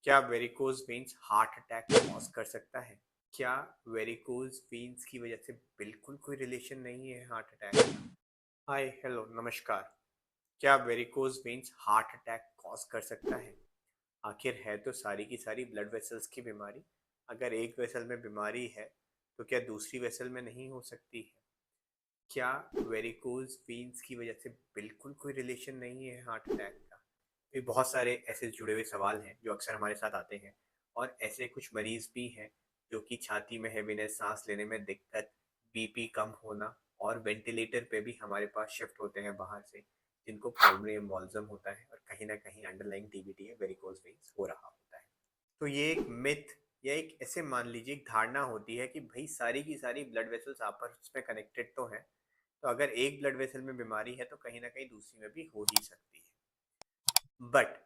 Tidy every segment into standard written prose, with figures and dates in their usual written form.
क्या varicose veins heart attack cause कर सकता है? क्या वेरिकोज वेन्स की वजह से बिल्कुल कोई रिलेशन नहीं है हार्ट अटैक का? हाय हेलो नमस्कार। क्या varicose veins heart attack cause कर सकता है? आखिर है तो सारी की सारी ब्लड वेसल्स की बीमारी। अगर एक वेसल में बीमारी है तो क्या दूसरी वेसल में नहीं हो सकती है? क्या वेरिकोज वेन्स की वजह से बिल्कुल कोई रिलेशन नहीं है हार्ट अटैक का? ये बहुत सारे ऐसे जुड़े हुए सवाल हैं जो अक्सर हमारे साथ आते हैं। और ऐसे कुछ मरीज भी हैं जो कि छाती में हैवीनेस, सांस लेने में दिक्कत, बीपी कम होना और वेंटिलेटर पे भी हमारे पास शिफ्ट होते हैं बाहर से, जिनको पल्मोनरी एम्बोलिज्म होता है और कहीं ना कहीं अंडरलाइंग डीवीटी है, वेरिकोज वेन्स हो रहा होता है। तो ये एक मिथ या एक ऐसे मान लीजिए एक धारणा होती है कि भाई सारी की सारी ब्लड वेसल्स आपस में कनेक्टेड तो हैं, तो अगर एक ब्लड वेसल में बीमारी है तो कहीं ना कहीं दूसरी में भी हो ही सकती है। बट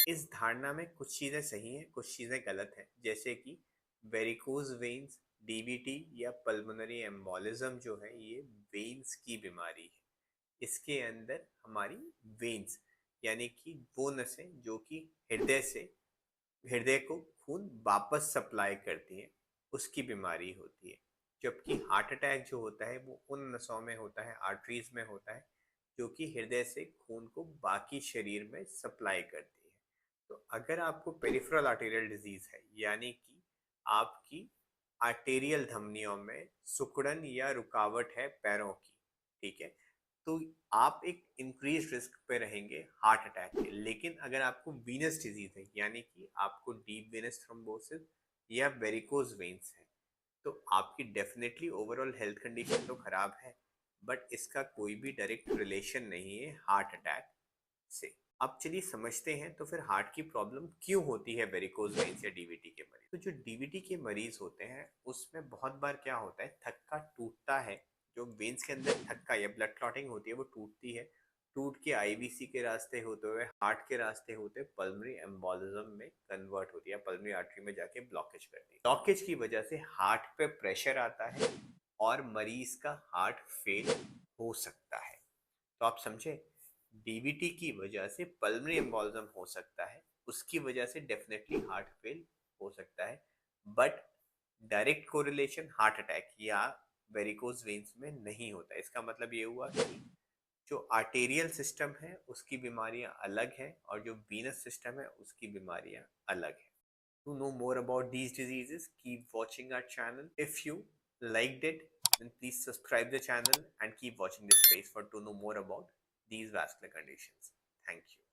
इस धारणा में कुछ चीजें सही हैं, कुछ चीजें गलत हैं। जैसे कि वेरिकोज वेन्स, डीवीटी या पल्मोनरी एम्बोलिज्म जो है ये वेन्स की बीमारी है। इसके अंदर हमारी वेन्स यानी कि वो नसें जो कि हृदय को खून वापस सप्लाई करती हैं, उसकी बीमारी होती है। जबकि हार्ट अटैक जो होता है वो उन नसों में होता है, आर्टरीज में होता है, जो कि हृदय से खून को बाकी शरीर में सप्लाई करती है। तो अगर आपको पेरिफेरल आर्टेरियल डिजीज है यानी कि आपकी आर्टेरियल धमनियों में सिकुड़न या रुकावट है पैरों की, ठीक है, तो आप एक इंक्रीज रिस्क पे रहेंगे हार्ट अटैक के। लेकिन अगर आपको वीनस डिजीज है यानी कि आपको डीप वेनस थ्रोम्बोसिस या वेरिकोज वेन्स है, तो आपकी डेफिनेटली ओवरऑल हेल्थ कंडीशन तो खराब है, बट इसका कोई भी डायरेक्ट रिलेशन नहीं है हार्ट अटैक से। अब चलिए समझते हैं तो फिर हार्ट की प्रॉब्लम क्यों होती है वेरिकोज वेन्स या डीवीटी के मरीज। तो जो डीवीटी के मरीज होते हैं उसमें बहुत बार क्या होता है, थक्का टूटता है। जो वेन्स के अंदर थक्का या ब्लड क्लॉटिंग होती है वो टूटती है, टूट के आईवीसी के रास्ते होते हुए हार्ट के रास्ते होते पल्मोनरी एम्बोलिज्म में कन्वर्ट होती है, पल्मोनरी आर्टरी में जाके ब्लॉकेज करती है। ब्लॉकेज की वजह से हार्ट पे प्रेशर आता है और मरीज का हार्ट फेल हो सकता है। तो आप समझे, डीवीटी की वजह से पल्मोनरी एम्बोलिज्म हो सकता है, उसकी वजह से डेफिनेटली हार्ट फेल हो सकता है, but direct correlation heart attack या वेरिकोज वेन्स में नहीं होता। इसका मतलब ये हुआ कि जो आर्टेरियल सिस्टम है उसकी बीमारियां अलग हैं और जो वीनस सिस्टम है उसकी बीमारियां अलग हैं। To know more about these diseases, keep watching our channel. If you liked it, then please subscribe the channel and keep watching this space for to know more about these vascular conditions. Thank you.